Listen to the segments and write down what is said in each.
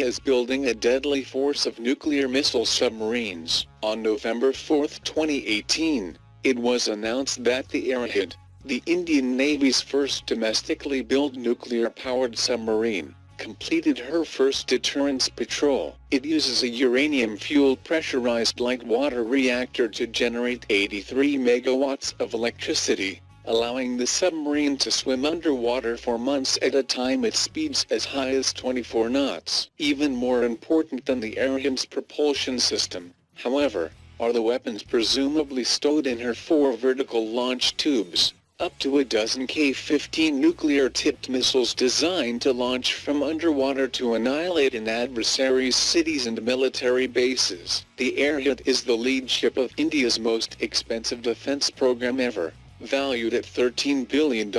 India is building a deadly force of nuclear missile submarines. On November 4, 2018, it was announced that the Arrowhead, the Indian Navy's first domestically built nuclear-powered submarine, completed her first deterrence patrol. It uses a uranium-fueled pressurized light water reactor to generate 83 megawatts of electricity, allowing the submarine to swim underwater for months at a time at speeds as high as 24 knots. Even more important than the Arrowhead's propulsion system, however, are the weapons presumably stowed in her 4 vertical launch tubes, up to a dozen K-15 nuclear-tipped missiles designed to launch from underwater to annihilate an adversary's cities and military bases. The Arrowhead is the lead ship of India's most expensive defense program ever, valued at $13 billion.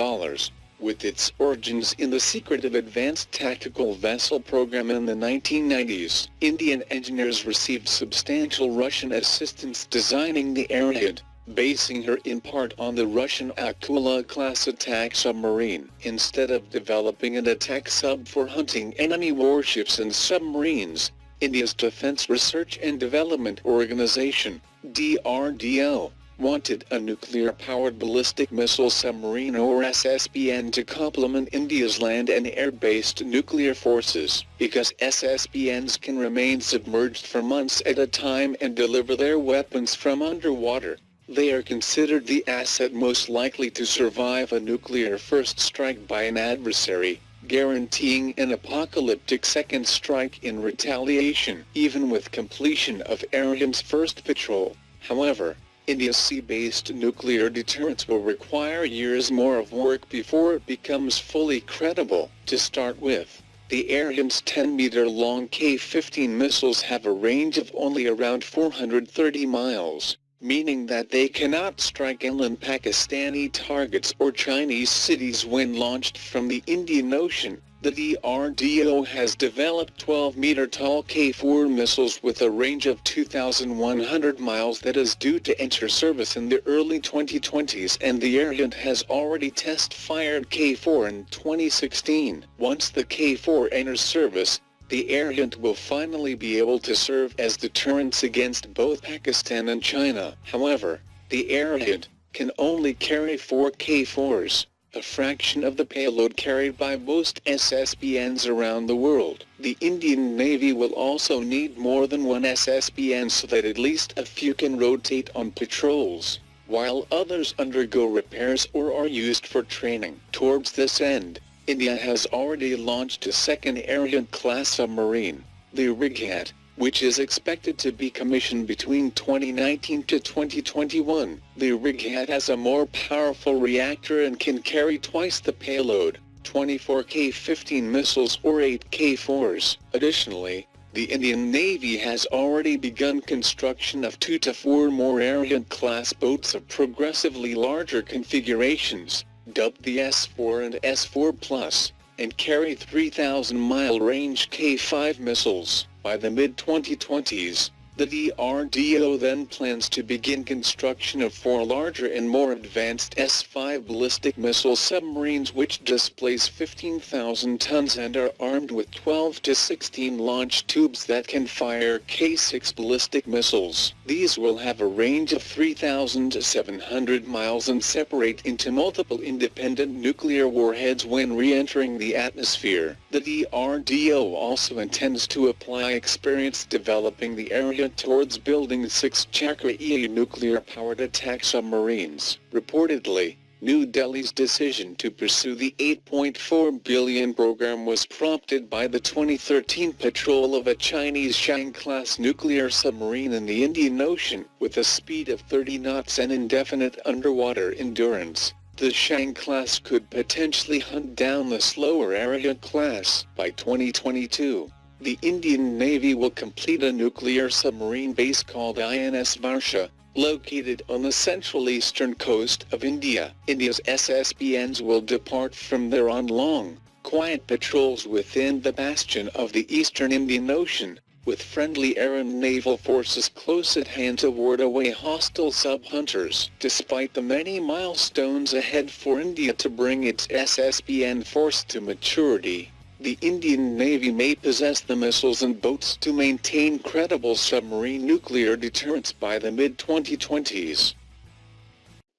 With its origins in the secretive Advanced Tactical Vessel program in the 1990s, Indian engineers received substantial Russian assistance designing the Arrowhead, basing her in part on the Russian Akula-class attack submarine. Instead of developing an attack sub for hunting enemy warships and submarines, India's Defense Research and Development Organization, DRDO, wanted a nuclear-powered ballistic missile submarine or SSBN to complement India's land and air-based nuclear forces. Because SSBNs can remain submerged for months at a time and deliver their weapons from underwater, they are considered the asset most likely to survive a nuclear first strike by an adversary, guaranteeing an apocalyptic second strike in retaliation. Even with completion of Arrowhead's first patrol, however, India's sea-based nuclear deterrence will require years more of work before it becomes fully credible. To start with, the Arrowhead's 10-meter-long K-15 missiles have a range of only around 430 miles, meaning that they cannot strike inland Pakistani targets or Chinese cities when launched from the Indian Ocean. The DRDO has developed 12-meter-tall K-4 missiles with a range of 2,100 miles that is due to enter service in the early 2020s, and the Arrowhead has already test-fired K-4 in 2016. Once the K-4 enters service, the Arrowhead will finally be able to serve as deterrence against both Pakistan and China. However, the Arrowhead can only carry 4 K-4s, a fraction of the payload carried by most SSBNs around the world. The Indian Navy will also need more than one SSBN so that at least a few can rotate on patrols, while others undergo repairs or are used for training. Towards this end, India has already launched a second Arrowhead-class submarine, the Righat, which is expected to be commissioned between 2019 to 2021. The Righat has a more powerful reactor and can carry twice the payload, 24 K-15 missiles or 8 K-4s. Additionally, the Indian Navy has already begun construction of 2 to 4 more Arrowhead-class boats of progressively larger configurations, dubbed the S4 and S4 Plus, and carry 3,000-mile range K-5 missiles. By the mid-2020s, the DRDO then plans to begin construction of 4 larger and more advanced S-5 ballistic missile submarines which displace 15,000 tons and are armed with 12 to 16 launch tubes that can fire K-6 ballistic missiles. These will have a range of 3,700 miles and separate into multiple independent nuclear warheads when re-entering the atmosphere. The DRDO also intends to apply experience developing the Arrowhead towards building 6 Chakra-E nuclear-powered attack submarines. Reportedly, New Delhi's decision to pursue the $8.4 billion program was prompted by the 2013 patrol of a Chinese Shang-class nuclear submarine in the Indian Ocean. With a speed of 30 knots and indefinite underwater endurance, the Shang-class could potentially hunt down the slower Akula-class. By 2022, the Indian Navy will complete a nuclear submarine base called INS Varsha, located on the central eastern coast of India. India's SSBNs will depart from there on long, quiet patrols within the bastion of the eastern Indian Ocean, with friendly air and naval forces close at hand to ward away hostile sub-hunters. Despite the many milestones ahead for India to bring its SSBN force to maturity, the Indian Navy may possess the missiles and boats to maintain credible submarine nuclear deterrence by the mid-2020s.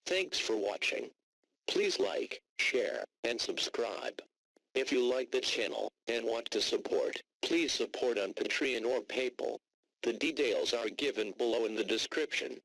Thanks for watching. Please like, share, and subscribe. If you like the channel and want to support, please support on Patreon or PayPal. The details are given below in the description.